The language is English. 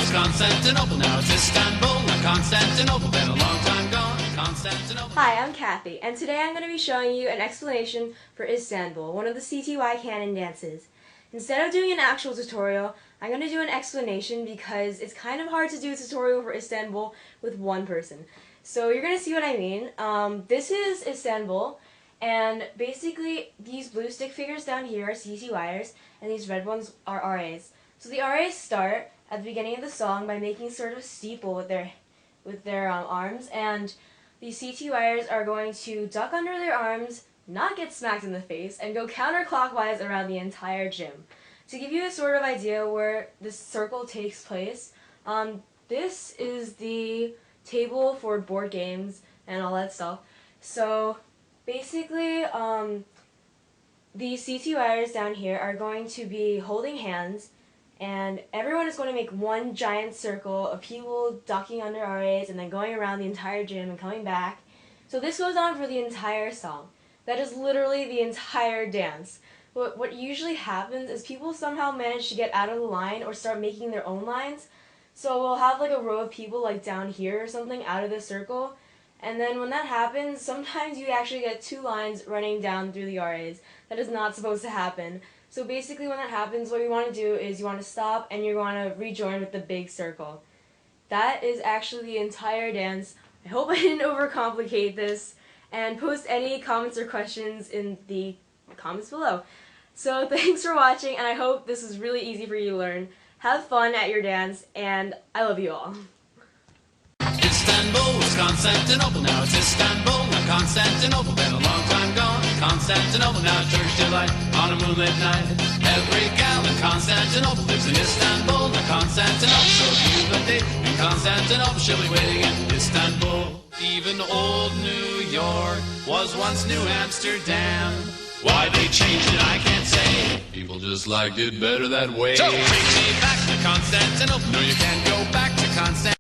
was Constantinople, now it's Istanbul. Now Constantinople, been a long time gone. Constantinople. Hi, I'm Kathy, and today I'm going to be showing you an explanation for Istanbul, one of the CTY canon dances. Instead of doing an actual tutorial, I'm going to do an explanation because it's kind of hard to do a tutorial for Istanbul with one person. So you're going to see what I mean. This is Istanbul, and basically these blue stick figures down here are CTYers, and these red ones are RAs. So the RAs start at the beginning of the song by making sort of steeple with their arms, and the CTYers are going to duck under their arms, not get smacked in the face, and go counterclockwise around the entire gym. To give you a sort of idea where this circle takes place, this is the table for board games and all that stuff. So basically, the CTYers down here are going to be holding hands, and everyone is going to make one giant circle of people ducking under RAs and then going around the entire gym and coming back. So this goes on for the entire song. That is literally the entire dance. What usually happens is people somehow manage to get out of the line or start making their own lines. So we'll have like a row of people like down here or something out of the circle. And then when that happens, sometimes you actually get two lines running down through the RAs. That is not supposed to happen. So basically when that happens, what you want to do is you want to stop and you want to rejoin with the big circle. That is actually the entire dance. I hope I didn't overcomplicate this, and post any comments or questions in the comments below. So thanks for watching, and I hope this is really easy for you to learn. Have fun at your dance, and I love you all. Istanbul was Constantinople, now it's Istanbul. Now Constantinople, been a long time gone. Constantinople, now Turkish delight on a moonlit night. Every gal in Constantinople lives in Istanbul. Now Constantinople, so if you've a date in Constantinople, she'll be waiting in Istanbul. Even old New York was once New Amsterdam. Why they changed it, I can't say. People just liked it better that way. So take me back to Constantinople. No, you can't go back to Constantinople.